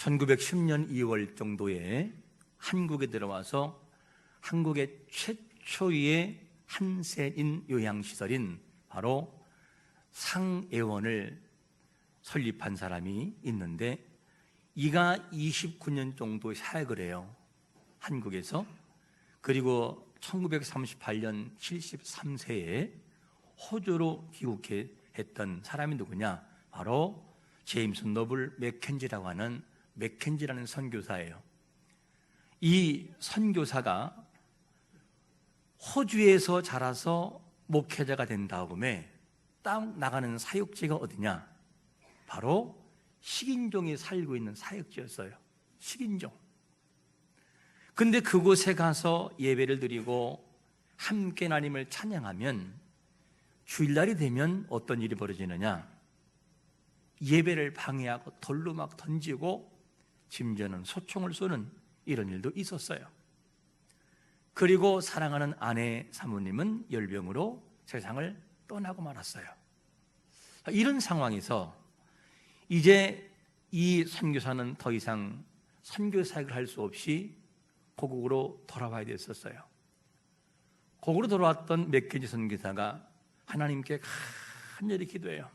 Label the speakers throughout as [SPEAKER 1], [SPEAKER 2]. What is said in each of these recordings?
[SPEAKER 1] 1910년 2월 정도에 한국에 들어와서 한국의 최초의 한센인 요양시설인 바로 상애원을 설립한 사람이 있는데, 이가 29년 정도 사역을 해요, 한국에서. 그리고 1938년 73세에 호주로 귀국했던 사람이 누구냐? 바로 제임스 노블 맥켄지라고 하는 맥켄지라는 선교사예요. 이 선교사가 호주에서 자라서 목회자가 된 다음에 딱 나가는 사역지가 어디냐? 바로 식인종이 살고 있는 사역지였어요. 식인종. 근데 그곳에 가서 예배를 드리고 함께 하나님을 찬양하면 주일날이 되면 어떤 일이 벌어지느냐? 예배를 방해하고 돌로 막 던지고 심지어는 소총을 쏘는 이런 일도 있었어요. 그리고 사랑하는 아내 사모님은 열병으로 세상을 떠나고 말았어요. 이런 상황에서 이제 이 선교사는 더 이상 선교 사역을 할 수 없이 고국으로 돌아와야 됐었어요. 고국으로 돌아왔던 맥켄지 선교사가 하나님께 간절히 기도해요.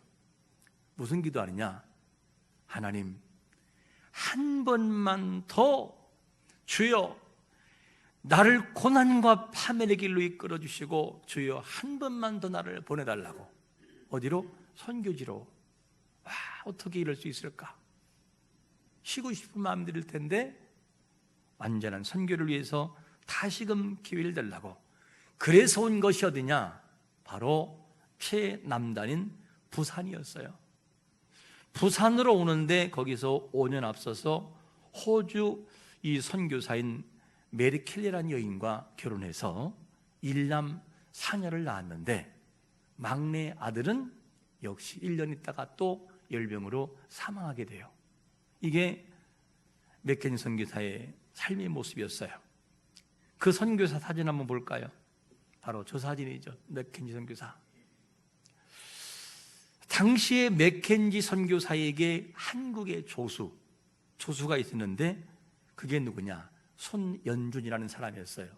[SPEAKER 1] 무슨 기도하느냐? 하나님, 한 번만 더 주여 나를 고난과 파멸의 길로 이끌어 주시고 주여 한 번만 더 나를 보내달라고. 어디로? 선교지로. 와, 어떻게 이럴 수 있을까? 쉬고 싶은 마음 들일 텐데 완전한 선교를 위해서 다시금 기회를 달라고. 그래서 온 것이 어디냐? 바로 최남단인 부산이었어요. 부산으로 오는데 거기서 5년 앞서서 호주 이 선교사인 메리 켈리라는 여인과 결혼해서 일남 4녀를 낳았는데, 막내 아들은 역시 1년 있다가 또 열병으로 사망하게 돼요. 이게 맥켄지 선교사의 삶의 모습이었어요. 그 선교사 사진 한번 볼까요? 바로 저 사진이죠. 맥켄지 선교사. 당시에 맥켄지 선교사에게 한국의 조수가 있었는데 그게 누구냐? 손연준이라는 사람이었어요.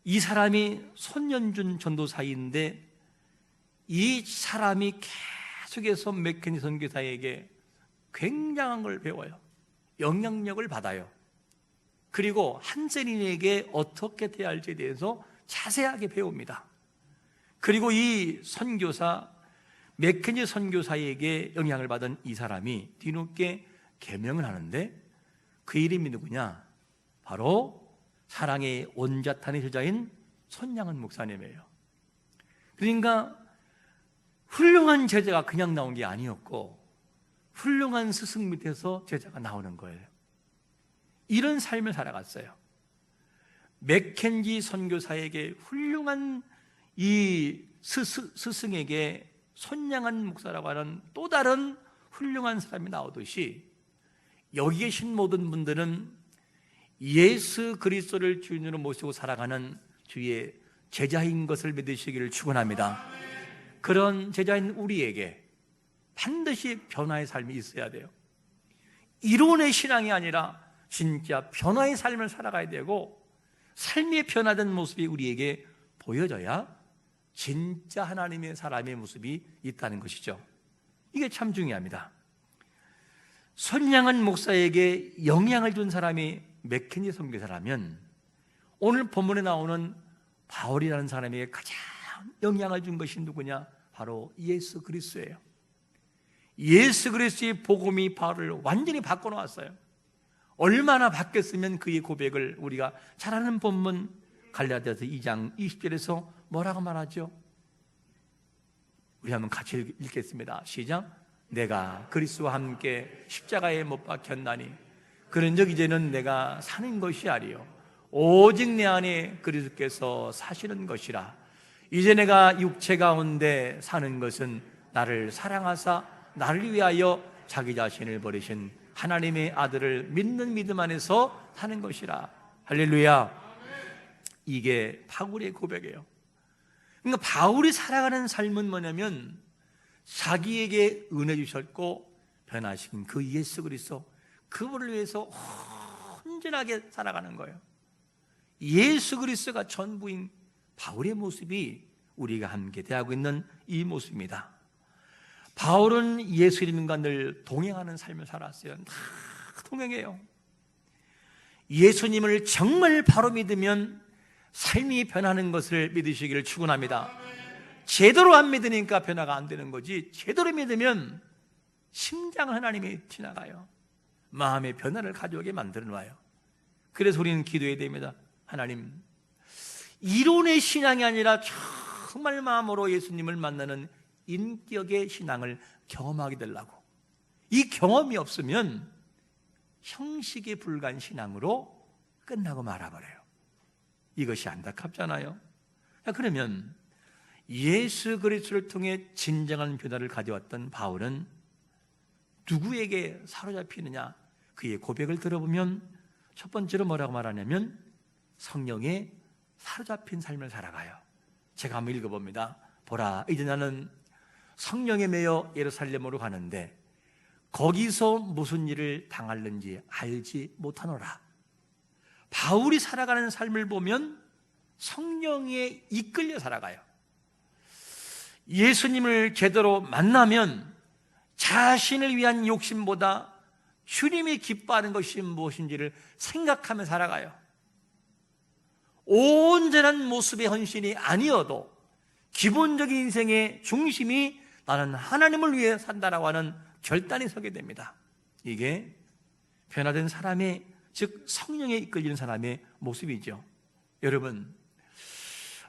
[SPEAKER 1] 이 사람이 손연준 전도사인데 이 사람이 계속해서 맥켄지 선교사에게 굉장한 걸 배워요. 영향력을 받아요. 그리고 한센인에게 어떻게 대할지에 대해서 자세하게 배웁니다. 그리고 이 선교사 맥켄지 선교사에게 영향을 받은 이 사람이 뒤늦게 계명을 하는데 그 이름이 누구냐? 바로 사랑의 온자탄의 저자인 손양은 목사님이에요. 그러니까 훌륭한 제자가 그냥 나온 게 아니었고 훌륭한 스승 밑에서 제자가 나오는 거예요. 이런 삶을 살아갔어요. 맥켄지 선교사에게 훌륭한 이 스승에게 손양한 목사라고 하는 또 다른 훌륭한 사람이 나오듯이 여기 계신 모든 분들은 예수 그리스도를 주인으로 모시고 살아가는 주의 제자인 것을 믿으시기를 축원합니다. 그런 제자인 우리에게 반드시 변화의 삶이 있어야 돼요. 이론의 신앙이 아니라 진짜 변화의 삶을 살아가야 되고, 삶의 변화된 모습이 우리에게 보여져야 진짜 하나님의 사람의 모습이 있다는 것이죠. 이게 참 중요합니다. 손양은 목사에게 영향을 준 사람이 맥켄지 선교사라면 오늘 본문에 나오는 바울이라는 사람에게 가장 영향을 준 것이 누구냐? 바로 예수 그리스도예요. 예수 그리스도의 복음이 바울을 완전히 바꿔놓았어요. 얼마나 바뀌었으면 그의 고백을 우리가 잘 아는 본문 갈라디아서 2장 20절에서 뭐라고 말하죠? 우리 한번 같이 읽겠습니다. 시작. 내가 그리스도와 함께 십자가에 못 박혔나니 그런즉 이제는 내가 사는 것이 아니요 오직 내 안에 그리스도께서 사시는 것이라. 이제 내가 육체 가운데 사는 것은 나를 사랑하사 나를 위하여 자기 자신을 버리신 하나님의 아들을 믿는 믿음 안에서 사는 것이라. 할렐루야. 이게 바울의 고백이에요. 그러니까 바울이 살아가는 삶은 뭐냐면 자기에게 은혜 주셨고 변화시킨 그 예수 그리스도, 그분을 위해서 헌신하게 살아가는 거예요. 예수 그리스도가 전부인 바울의 모습이 우리가 함께 대하고 있는 이 모습입니다. 바울은 예수님과 늘 동행하는 삶을 살았어요. 다 동행해요. 예수님을 정말 바로 믿으면 삶이 변하는 것을 믿으시기를 축원합니다. 제대로 안 믿으니까 변화가 안 되는 거지, 제대로 믿으면 심장 하나님이 지나가요. 마음의 변화를 가져오게 만들어 놔요. 그래서 우리는 기도해야 됩니다. 하나님, 이론의 신앙이 아니라 정말 마음으로 예수님을 만나는 인격의 신앙을 경험하게 되려고. 이 경험이 없으면 형식에 불과한 신앙으로 끝나고 말아버려요. 이것이 안타깝잖아요. 그러면 예수 그리스도를 통해 진정한 변화를 가져왔던 바울은 누구에게 사로잡히느냐? 그의 고백을 들어보면 첫 번째로 뭐라고 말하냐면 성령에 사로잡힌 삶을 살아가요. 제가 한번 읽어봅니다. 보라, 이제 나는 성령에 매여 예루살렘으로 가는데 거기서 무슨 일을 당할는지 알지 못하노라. 바울이 살아가는 삶을 보면 성령에 이끌려 살아가요. 예수님을 제대로 만나면 자신을 위한 욕심보다 주님이 기뻐하는 것이 무엇인지를 생각하며 살아가요. 온전한 모습의 헌신이 아니어도 기본적인 인생의 중심이 나는 하나님을 위해 산다라고 하는 결단이 서게 됩니다. 이게 변화된 사람의, 즉 성령에 이끌리는 사람의 모습이죠. 여러분,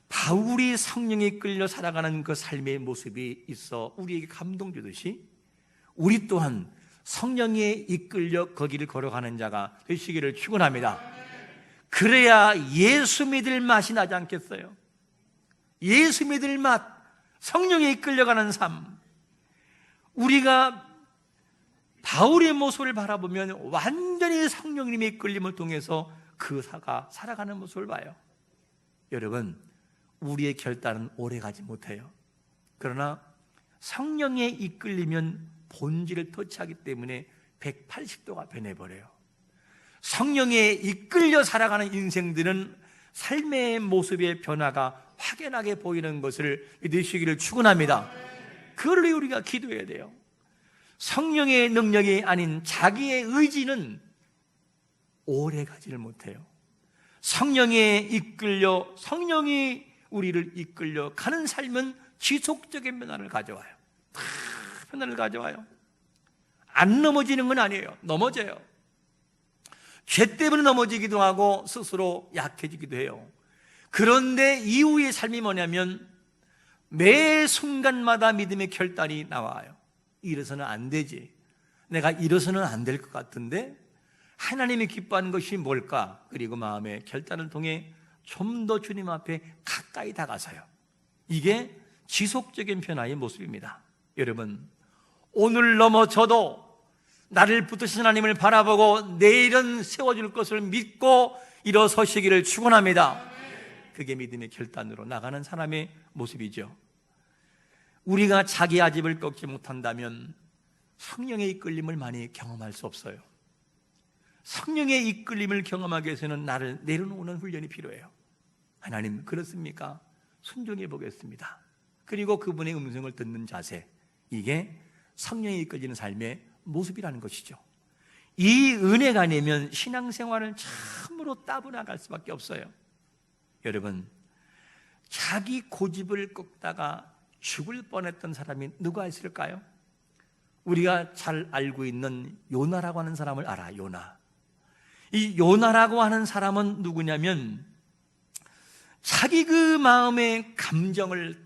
[SPEAKER 1] 바울이 성령에 이끌려 살아가는 그 삶의 모습이 있어 우리에게 감동 주듯이 우리 또한 성령에 이끌려 거기를 걸어가는 자가 되시기를 축원합니다. 그래야 예수 믿을 맛이 나지 않겠어요? 예수 믿을 맛, 성령에 이끌려가는 삶. 우리가 바울의 모습을 바라보면 완전히 성령님의 이끌림을 통해서 그 사가 살아가는 모습을 봐요. 여러분, 우리의 결단은 오래가지 못해요. 그러나 성령에 이끌리면 본질을 터치하기 때문에 180도가 변해버려요. 성령에 이끌려 살아가는 인생들은 삶의 모습의 변화가 확연하게 보이는 것을 믿으시기를 축원합니다. 그걸 위해 우리가 기도해야 돼요. 성령의 능력이 아닌 자기의 의지는 오래가지를 못해요. 성령에 이끌려, 성령이 우리를 이끌려 가는 삶은 지속적인 변화를 가져와요. 변화를 가져와요. 안 넘어지는 건 아니에요. 넘어져요. 죄 때문에 넘어지기도 하고 스스로 약해지기도 해요. 그런데 이후의 삶이 뭐냐면 매 순간마다 믿음의 결단이 나와요. 이래서는 안 되지, 내가 이래서는 안 될 것 같은데 하나님이 기뻐하는 것이 뭘까? 그리고 마음의 결단을 통해 좀 더 주님 앞에 가까이 다가서요. 이게 지속적인 변화의 모습입니다. 여러분, 오늘 넘어져도 나를 붙드신 하나님을 바라보고 내일은 세워줄 것을 믿고 일어서시기를 축원합니다. 그게 믿음의 결단으로 나가는 사람의 모습이죠. 우리가 자기 아집을 꺾지 못한다면 성령의 이끌림을 많이 경험할 수 없어요. 성령의 이끌림을 경험하기 위해서는 나를 내려놓는 훈련이 필요해요. 하나님, 그렇습니까? 순종해 보겠습니다. 그리고 그분의 음성을 듣는 자세, 이게 성령에 이끌리는 삶의 모습이라는 것이죠. 이 은혜가 아니면 신앙생활은 참으로 따분해갈 수밖에 없어요. 여러분, 자기 고집을 꺾다가 죽을 뻔했던 사람이 누가 있을까요? 우리가 잘 알고 있는 요나라고 하는 사람을 알아. 요나. 이 요나라고 하는 사람은 누구냐면 자기 그 마음의 감정을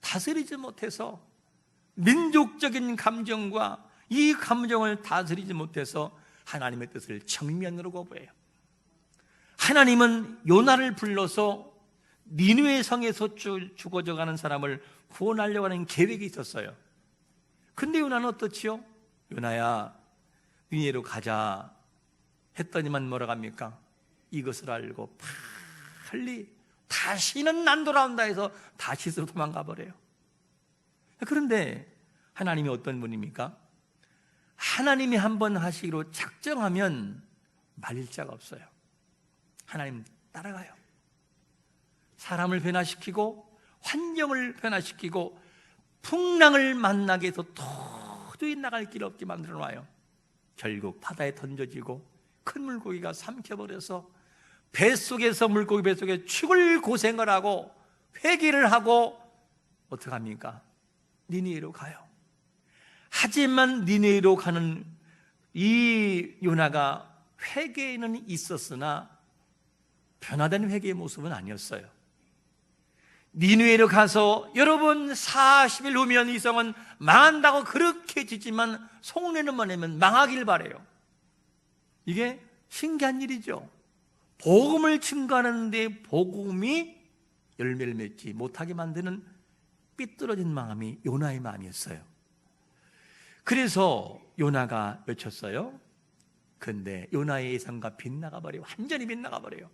[SPEAKER 1] 다스리지 못해서, 민족적인 감정과 이 감정을 다스리지 못해서 하나님의 뜻을 정면으로 거부해요. 하나님은 요나를 불러서 니느웨 성에서 죽어져가는 사람을 구원하려고 하는 계획이 있었어요. 근데 요나는 어떻지요? 요나야, 니느웨로 가자 했더니만 뭐라고 합니까? 이것을 알고 빨리 다시는 안 돌아온다 해서 다시스로 도망가 버려요. 그런데 하나님이 어떤 분입니까? 하나님이 한번 하시기로 작정하면 말릴 자가 없어요. 하나님 따라가요. 사람을 변화시키고 환경을 변화시키고 풍랑을 만나게 해서 도저히 나갈 길 없게 만들어 놔요. 결국 바다에 던져지고 큰 물고기가 삼켜버려서 뱃속에서 물고기 뱃속에 죽을 고생을 하고 회개를 하고 어떡합니까? 니느웨로 가요. 하지만 니느웨로 가는 이 요나가 회개는 있었으나 변화된 회개의 모습은 아니었어요. 니느웨로 가서 여러분 40일 후면 이 성은 망한다고 그렇게 짓지만 속내는 뭐냐면 망하길 바래요. 이게 신기한 일이죠. 복음을 증거하는데 복음이 열매를 맺지 못하게 만드는 삐뚤어진 마음이 요나의 마음이었어요. 그래서 요나가 외쳤어요. 근데 요나의 예상과 빗나가 버려요. 완전히 빗나가 버려요.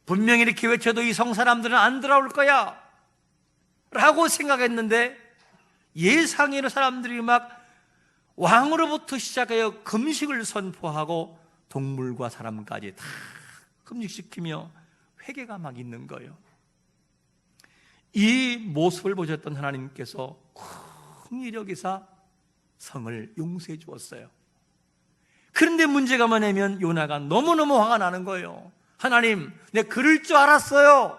[SPEAKER 1] 분명히 이렇게 외쳐도 이 성 사람들은 안 돌아올 거야 라고 생각했는데 예상외로 사람들이 막 왕으로부터 시작하여 금식을 선포하고 동물과 사람까지 다 금식시키며 회개가 막 있는 거예요. 이 모습을 보셨던 하나님께서 긍휼히 여기사 성을 용서해 주었어요. 그런데 문제가 뭐냐면 요나가 너무너무 화가 나는 거예요. 하나님, 내가 그럴 줄 알았어요.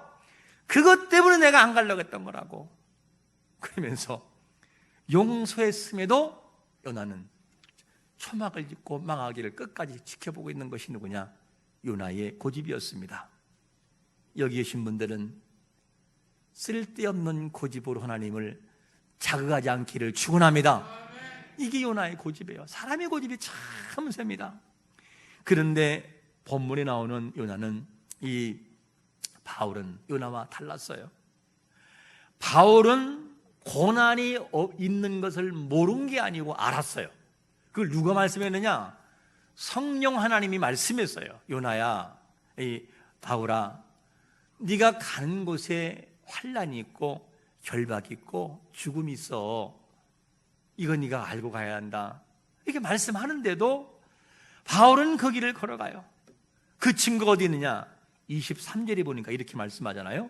[SPEAKER 1] 그것 때문에 내가 안 가려고 했던 거라고. 그러면서 용서했음에도 요나는 초막을 짓고 망하기를 끝까지 지켜보고 있는 것이 누구냐? 요나의 고집이었습니다. 여기 계신 분들은 쓸데없는 고집으로 하나님을 자극하지 않기를 축원합니다. 이게 요나의 고집이에요. 사람의 고집이 참 셉니다. 그런데 본문에 나오는 요나는 이 바울은 요나와 달랐어요. 바울은 고난이 있는 것을 모른 게 아니고 알았어요. 그걸 누가 말씀했느냐? 성령 하나님이 말씀했어요. 요나야, 이 바울아, 네가 가는 곳에 환난이 있고 결박이 있고 죽음이 있어. 이거 네가 알고 가야 한다. 이렇게 말씀하는데도 바울은 그 길을 걸어가요. 그 증거가 어디 있느냐? 23절에 보니까 이렇게 말씀하잖아요.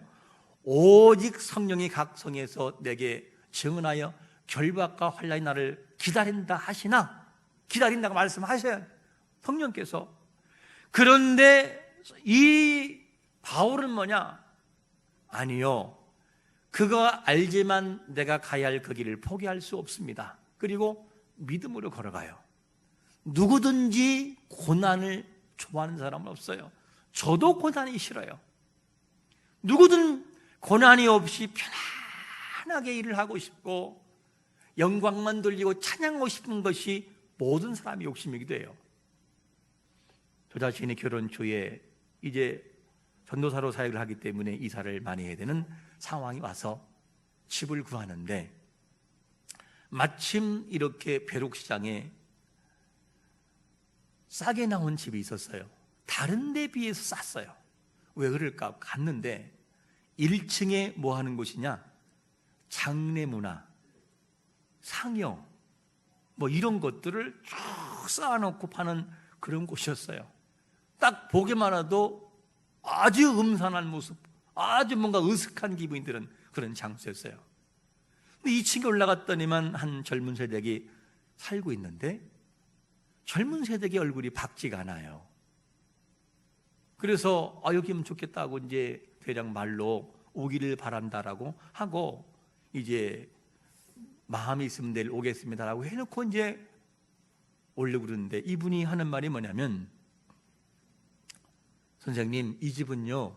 [SPEAKER 1] 오직 성령이 각 성에서 내게 증언하여 결박과 환난이 나를 기다린다 하시나? 기다린다고 말씀하셔요, 성령께서. 그런데 이 바울은 뭐냐? 아니요, 그거 알지만 내가 가야 할 그 길을 포기할 수 없습니다. 그리고 믿음으로 걸어가요. 누구든지 고난을 좋아하는 사람은 없어요. 저도 고난이 싫어요. 누구든 고난이 없이 편안하게 일을 하고 싶고 영광만 돌리고 찬양하고 싶은 것이 모든 사람의 욕심이기도 해요. 저 자신이 결혼 초에 이제 전도사로 사역을 하기 때문에 이사를 많이 해야 되는 상황이 와서 집을 구하는데 마침 이렇게 벼룩시장에 싸게 나온 집이 있었어요. 다른 데 비해서 쌌어요. 왜 그럴까? 갔는데 1층에 뭐 하는 곳이냐? 장례문화, 상여 뭐 이런 것들을 쭉 쌓아놓고 파는 그런 곳이었어요. 딱 보기만 해도 아주 음산한 모습, 아주 뭔가 으슥한 기분이 드는 그런 장소였어요. 근데 2층에 올라갔더니만 한 젊은 세댁이 살고 있는데 젊은 세댁의 얼굴이 밝지가 않아요. 그래서 여기면 좋겠다고 이제 대략 말로 오기를 바란다라고 하고 이제 마음이 있으면 내일 오겠습니다라고 해놓고 이제 오려고 그러는데 이분이 하는 말이 뭐냐면, 선생님, 이 집은요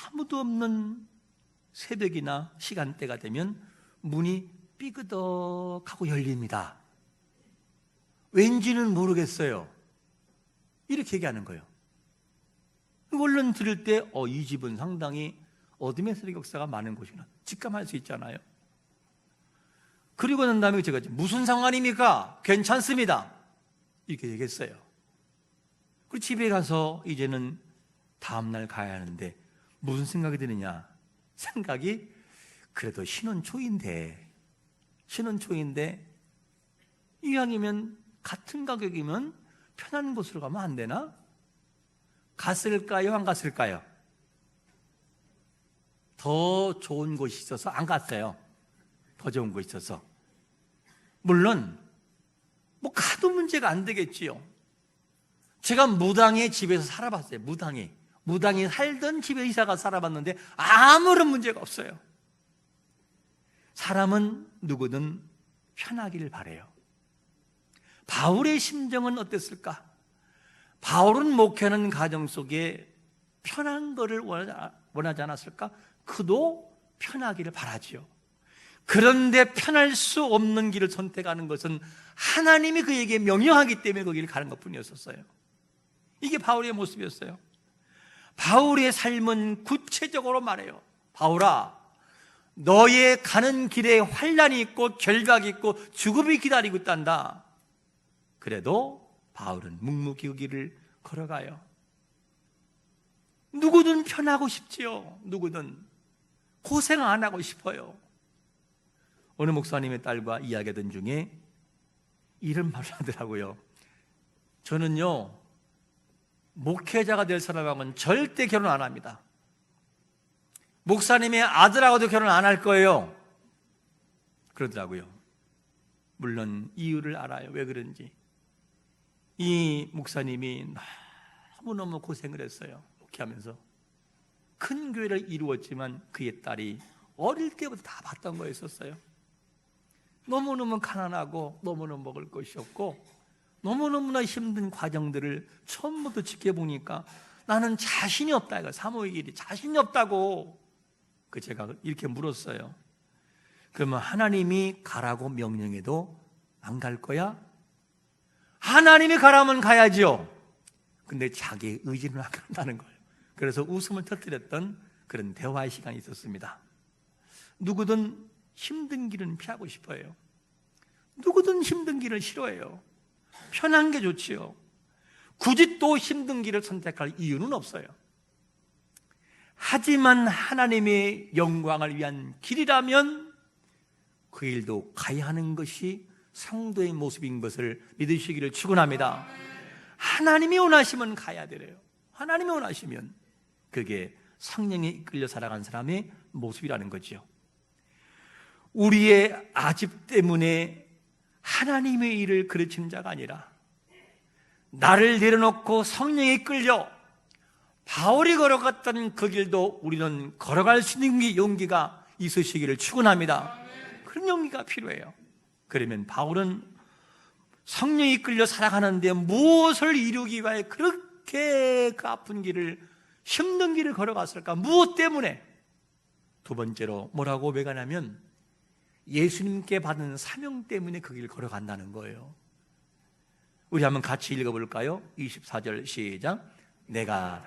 [SPEAKER 1] 아무도 없는 새벽이나 시간대가 되면 문이 삐그덕하고 열립니다. 왠지는 모르겠어요. 이렇게 얘기하는 거예요. 얼른 들을 때 이 집은 상당히 어둠의 세력 역사가 많은 곳이구나 직감할 수 있잖아요. 그리고 난 다음에 제가 무슨 상관입니까? 괜찮습니다. 이렇게 얘기했어요. 그리고 집에 가서 이제는 다음날 가야 하는데 무슨 생각이 드느냐? 생각이 그래도 신혼 초인데 이왕이면 같은 가격이면 편한 곳으로 가면 안 되나? 갔을까요? 안 갔을까요? 더 좋은 곳이 있어서 안 갔어요. 더 좋은 곳이 있어서. 물론 뭐 가도 문제가 안 되겠지요. 제가 무당의 집에서 살아봤어요. 무당이 살던 집에 이사가 살아봤는데 아무런 문제가 없어요. 사람은 누구든 편하기를 바라요. 바울의 심정은 어땠을까? 바울은 목회하는 가정 속에 편한 것을 원하지 않았을까? 그도 편하기를 바라지요. 그런데 편할 수 없는 길을 선택하는 것은 하나님이 그에게 명령하기 때문에 그 길을 가는 것뿐이었어요. 이게 바울의 모습이었어요. 바울의 삶은 구체적으로 말해요. 바울아, 너의 가는 길에 환난이 있고 결박이 있고 죽음이 기다리고 있단다. 그래도 바울은 묵묵히 그 길을 걸어가요. 누구든 편하고 싶지요. 누구든 고생 안 하고 싶어요. 어느 목사님의 딸과 이야기하던 중에 이런 말을 하더라고요. 저는요, 목회자가 될 사람하고는 절대 결혼 안 합니다. 목사님의 아들하고도 결혼 안 할 거예요. 그러더라고요. 물론 이유를 알아요. 왜 그런지. 이 목사님이 너무너무 고생을 했어요. 목회하면서. 큰 교회를 이루었지만 그의 딸이 어릴 때부터 다 봤던 거였었어요. 너무너무 가난하고 너무너무 먹을 것이 없고 너무너무나 힘든 과정들을 처음부터 지켜보니까 나는 자신이 없다. 이거 사모의 길이 자신이 없다고. 제가 이렇게 물었어요. 그러면 하나님이 가라고 명령해도 안 갈 거야? 하나님이 가라면 가야죠. 근데 자기의 의지는 안 간다는 거예요. 그래서 웃음을 터뜨렸던 그런 대화의 시간이 있었습니다. 누구든 힘든 길은 피하고 싶어요. 누구든 힘든 길을 싫어해요. 편한 게 좋지요. 굳이 또 힘든 길을 선택할 이유는 없어요. 하지만 하나님의 영광을 위한 길이라면 그 길도 가야 하는 것이 성도의 모습인 것을 믿으시기를 축원합니다. 하나님이 원하시면 가야 되래요. 하나님이 원하시면. 그게 성령에 이끌려 살아간 사람의 모습이라는 거죠. 우리의 아집 때문에 하나님의 일을 그르치는 자가 아니라 나를 내려놓고 성령에 이끌려 바울이 걸어갔던 그 길도 우리는 걸어갈 수 있는 용기가 있으시기를 축원합니다. 그런 용기가 필요해요. 그러면 바울은 성령에 이끌려 살아가는데 무엇을 이루기 위해 그렇게 그 아픈 길을, 힘든 길을 걸어갔을까? 무엇 때문에? 두 번째로 뭐라고 고백하냐면 예수님께 받은 사명 때문에 그 길을 걸어간다는 거예요. 우리 한번 같이 읽어볼까요? 24절 시작. 내가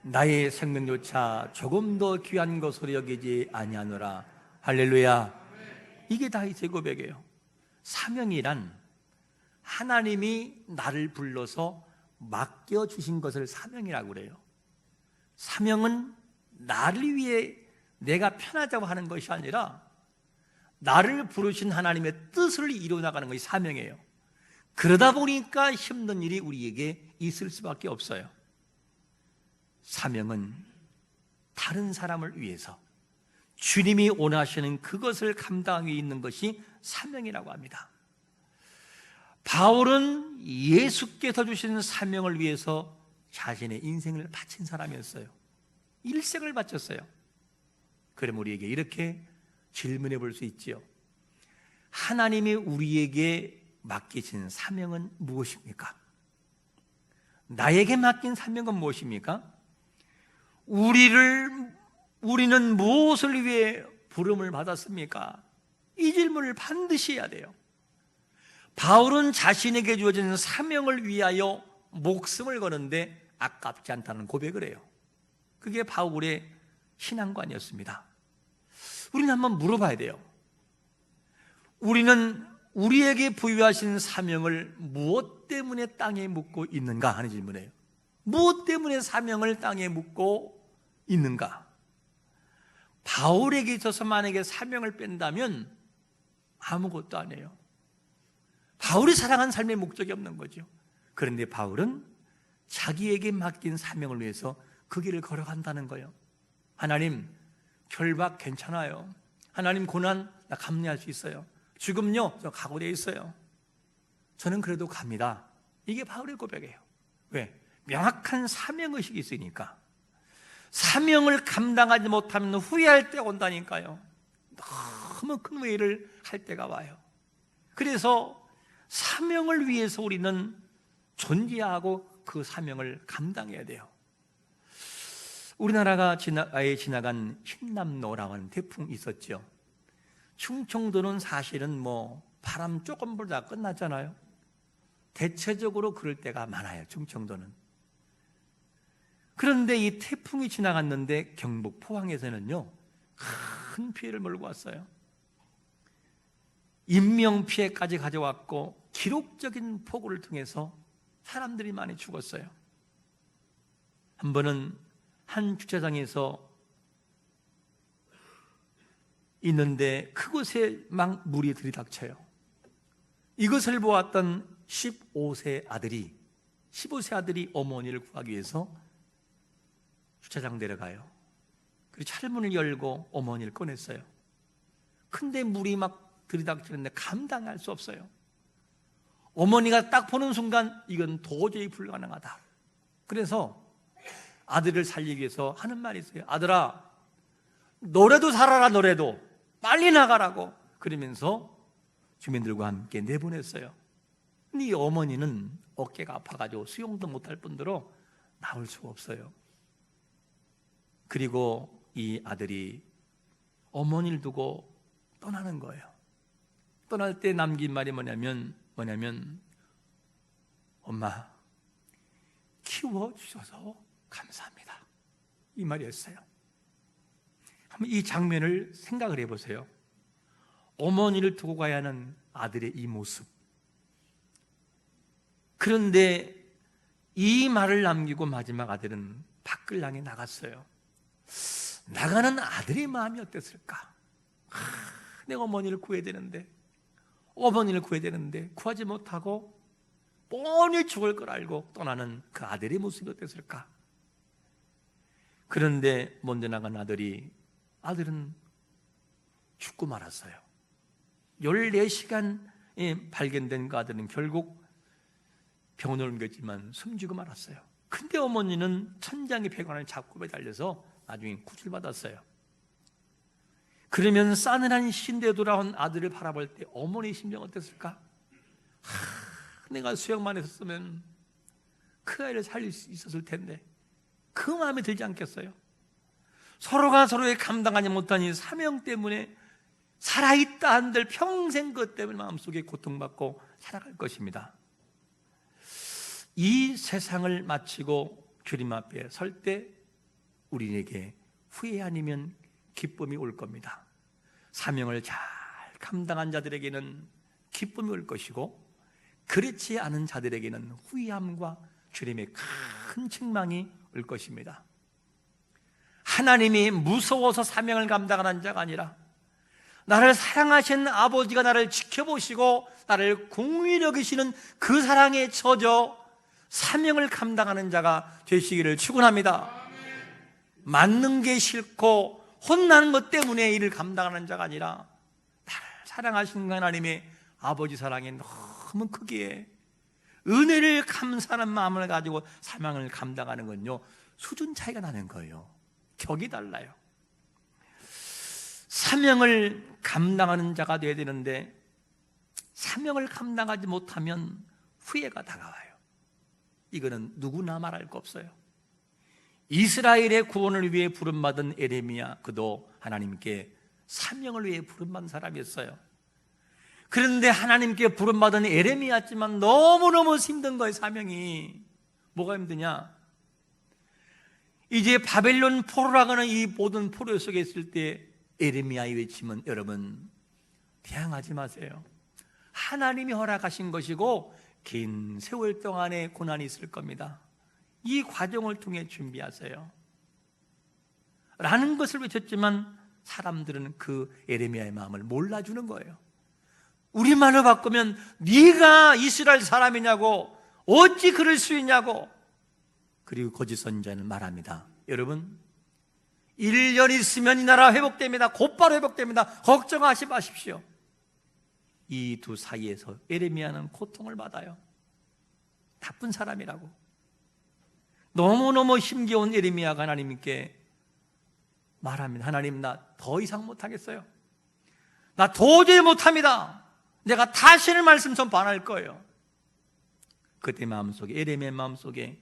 [SPEAKER 1] 나의 생명조차 조금 더 귀한 것으로 여기지 아니하노라. 할렐루야. 이게 다윗의 고백이에요. 사명이란 하나님이 나를 불러서 맡겨주신 것을 사명이라고 그래요. 사명은 나를 위해 내가 편하자고 하는 것이 아니라 나를 부르신 하나님의 뜻을 이루어나가는 것이 사명이에요. 그러다 보니까 힘든 일이 우리에게 있을 수밖에 없어요. 사명은 다른 사람을 위해서 주님이 원하시는 그것을 감당하고 있는 것이 사명이라고 합니다. 바울은 예수께서 주신 사명을 위해서 자신의 인생을 바친 사람이었어요. 일생을 바쳤어요. 그럼 우리에게 이렇게 질문해 볼 수 있지요. 하나님이 우리에게 맡기신 사명은 무엇입니까? 나에게 맡긴 사명은 무엇입니까? 우리는 무엇을 위해 부름을 받았습니까? 이 질문을 반드시 해야 돼요. 바울은 자신에게 주어진 사명을 위하여 목숨을 거는데 아깝지 않다는 고백을 해요. 그게 바울의 신앙관이었습니다. 우리는 한번 물어봐야 돼요. 우리는 우리에게 부여하신 사명을 무엇 때문에 땅에 묻고 있는가 하는 질문이에요. 무엇 때문에 사명을 땅에 묻고 있는가? 바울에게 있어서 만약에 사명을 뺀다면 아무것도 아니에요. 바울이 살아간 삶의 목적이 없는 거죠. 그런데 바울은 자기에게 맡긴 사명을 위해서 그 길을 걸어간다는 거예요. 하나님, 결박 괜찮아요. 하나님, 고난 나 감내할 수 있어요. 죽음요, 저 각오되어 있어요. 저는 그래도 갑니다. 이게 바울의 고백이에요. 왜? 명확한 사명의식이 있으니까. 사명을 감당하지 못하면 후회할 때가 온다니까요. 너무 큰 후회를 할 때가 와요. 그래서 사명을 위해서 우리는 존재하고 그 사명을 감당해야 돼요. 우리나라가 지나간 흰남노라고 하는 태풍이 있었죠. 충청도는 사실은 바람 조금 불다 끝났잖아요. 대체적으로 그럴 때가 많아요, 충청도는. 그런데 이 태풍이 지나갔는데 경북 포항에서는요, 큰 피해를 몰고 왔어요. 인명피해까지 가져왔고 기록적인 폭우를 통해서 사람들이 많이 죽었어요. 한 번은 한 주차장에서 있는데 그곳에 막 물이 들이닥쳐요. 이것을 보았던 15세 아들이 어머니를 구하기 위해서 주차장 내려가요. 그리고 철문을 열고 어머니를 꺼냈어요. 근데 물이 막 들이닥치는데 감당할 수 없어요. 어머니가 딱 보는 순간 이건 도저히 불가능하다. 그래서 아들을 살리기 위해서 하는 말이 있어요. 아들아, 너라도 살아라. 너라도 빨리 나가라고. 그러면서 주민들과 함께 내보냈어요. 근데 이 어머니는 어깨가 아파가지고 수영도 못할 뿐더러 나올 수가 없어요. 그리고 이 아들이 어머니를 두고 떠나는 거예요. 떠날 때 남긴 말이 뭐냐면 엄마, 키워주셔서 감사합니다. 이 말이었어요. 한번 이 장면을 생각을 해보세요. 어머니를 두고 가야 하는 아들의 이 모습. 그런데 이 말을 남기고 마지막 아들은 밖을 향해 나갔어요. 나가는 아들의 마음이 어땠을까? 내가 어머니를 구해야 되는데 구하지 못하고 뻔히 죽을 걸 알고 떠나는 그 아들의 모습이 어땠을까? 그런데 먼저 나간 아들은 죽고 말았어요. 14시간에 발견된 그 아들은 결국 병원을 옮겼지만 숨지고 말았어요. 근데 어머니는 천장의 배관을 잡고 매달려서 나중에 구출받았어요. 그러면 싸늘한 신대에 돌아온 아들을 바라볼 때 어머니의 심정 어땠을까? 내가 수영만 했었으면 그 아이를 살릴 수 있었을 텐데, 그 마음에 들지 않겠어요? 서로가 서로의 감당하지 못한 이 사명 때문에 살아있다 한들 평생 그것 때문에 마음속에 고통받고 살아갈 것입니다. 이 세상을 마치고 주님 앞에 설 때 우리에게 후회 아니면 기쁨이 올 겁니다. 사명을 잘 감당한 자들에게는 기쁨이 올 것이고, 그렇지 않은 자들에게는 후회함과 주님의 큰 책망이 올 것입니다. 하나님이 무서워서 사명을 감당하는 자가 아니라 나를 사랑하신 아버지가 나를 지켜보시고 나를 긍휼히 여기시는 그 사랑에 젖어 사명을 감당하는 자가 되시기를 축원합니다. 맞는 게 싫고 혼나는 것 때문에 일을 감당하는 자가 아니라 나를 사랑하시는 하나님의 아버지 사랑이 너무 크기에 은혜를 감사하는 마음을 가지고 사명을 감당하는 건요, 수준 차이가 나는 거예요. 격이 달라요. 사명을 감당하는 자가 되어야 되는데 사명을 감당하지 못하면 후회가 다가와요. 이거는 누구나 말할 거 없어요. 이스라엘의 구원을 위해 부름받은 에레미야, 그도 하나님께 사명을 위해 부름받은 사람이었어요. 그런데 하나님께 부름받은 에레미야였지만 너무너무 힘든 거예요. 사명이 뭐가 힘드냐? 이제 바벨론 포로라고 하는 이 모든 포로 속에 있을 때 에레미야의 외침은, 여러분 대항하지 마세요. 하나님이 허락하신 것이고 긴 세월 동안의 고난이 있을 겁니다. 이 과정을 통해 준비하세요 라는 것을 외쳤지만 사람들은 그 예레미야의 마음을 몰라주는 거예요. 우리말로 바꾸면 네가 이스라엘 사람이냐고, 어찌 그럴 수 있냐고. 그리고 거짓 선지자는 말합니다. 여러분, 1년 있으면 이 나라 회복됩니다. 곧바로 회복됩니다. 걱정하지 마십시오. 이 두 사이에서 예레미야는 고통을 받아요. 나쁜 사람이라고. 너무너무 힘겨운 예레미야가 하나님께 말합니다. 하나님, 나 더 이상 못하겠어요. 나 도저히 못합니다. 내가 다시는 말씀 좀 반할 거예요. 그때 마음속에, 예레미야의 마음속에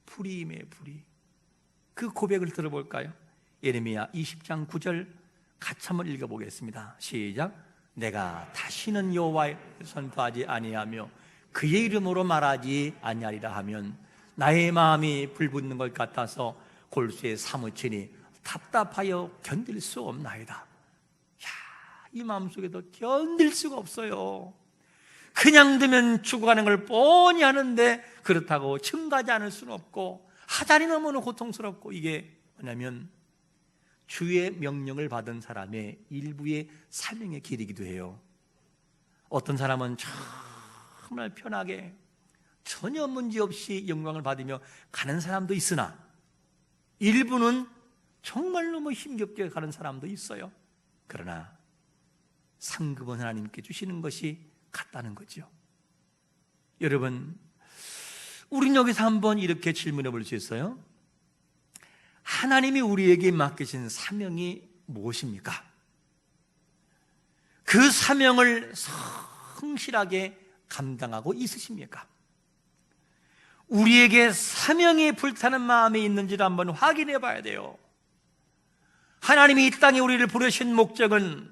[SPEAKER 1] 불이 임해요. 불이. 그 고백을 들어볼까요? 예레미야 20장 9절 같이 한번 읽어보겠습니다. 시작. 내가 다시는 여호와의 선포하지 아니하며 그의 이름으로 말하지 아니하리라 하면 나의 마음이 불붙는 것 같아서 골수에 사무치니 답답하여 견딜 수 없나이다. 이 마음속에도 견딜 수가 없어요. 그냥 두면 죽어가는 걸 뻔히 하는데 그렇다고 증가하지 않을 수는 없고 하자니 너무나 고통스럽고, 이게 뭐냐면 주의 명령을 받은 사람의 일부의 사명의 길이기도 해요. 어떤 사람은 정말 편하게 전혀 문제없이 영광을 받으며 가는 사람도 있으나 일부는 정말 너무 힘겹게 가는 사람도 있어요. 그러나 상급은 하나님께 주시는 것이 같다는 거죠. 여러분, 우린 여기서 한번 이렇게 질문해 볼 수 있어요. 하나님이 우리에게 맡기신 사명이 무엇입니까? 그 사명을 성실하게 감당하고 있으십니까? 우리에게 사명이 불타는 마음이 있는지를 한번 확인해 봐야 돼요. 하나님이 이 땅에 우리를 부르신 목적은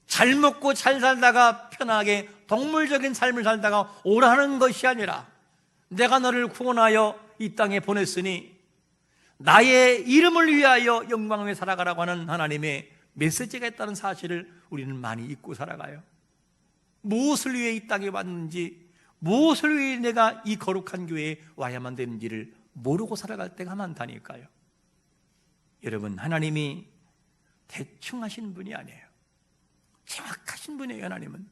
[SPEAKER 1] 잘 먹고 잘 살다가 편하게 동물적인 삶을 살다가 오라는 것이 아니라, 내가 너를 구원하여 이 땅에 보냈으니 나의 이름을 위하여 영광을 살아가라고 하는 하나님의 메시지가 있다는 사실을 우리는 많이 잊고 살아가요. 무엇을 위해 이 땅에 왔는지, 무엇을 위해 내가 이 거룩한 교회에 와야만 되는지를 모르고 살아갈 때가 많다니까요. 여러분, 하나님이 대충 하시는 분이 아니에요. 정확하신 분이에요. 하나님은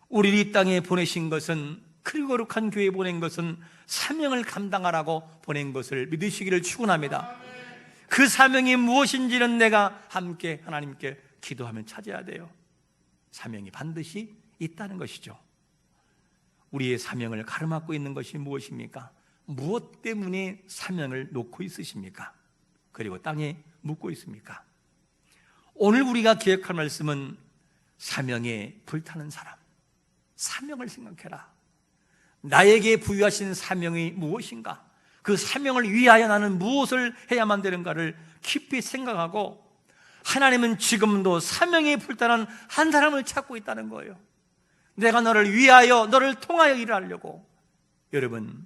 [SPEAKER 1] 우리를 이 땅에 보내신 것은, 그 거룩한 교회에 보낸 것은 사명을 감당하라고 보낸 것을 믿으시기를 축원합니다. 그 사명이 무엇인지는 내가 함께 하나님께 기도하면 찾아야 돼요. 사명이 반드시 있다는 것이죠. 우리의 사명을 가로막고 있는 것이 무엇입니까? 무엇 때문에 사명을 놓고 있으십니까? 그리고 땅에 묻고 있습니까? 오늘 우리가 기억할 말씀은 사명에 불타는 사람. 사명을 생각해라. 나에게 부여하신 사명이 무엇인가? 그 사명을 위하여 나는 무엇을 해야만 되는가를 깊이 생각하고, 하나님은 지금도 사명에 불타는 한 사람을 찾고 있다는 거예요. 내가 너를 위하여, 너를 통하여 일을 하려고. 여러분,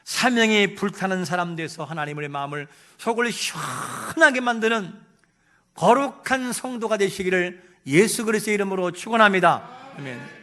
[SPEAKER 1] 사명에 불타는 사람 돼서 하나님의 마음을, 속을 시원하게 만드는 거룩한 성도가 되시기를 예수 그리스도의 이름으로 축원합니다. 아멘.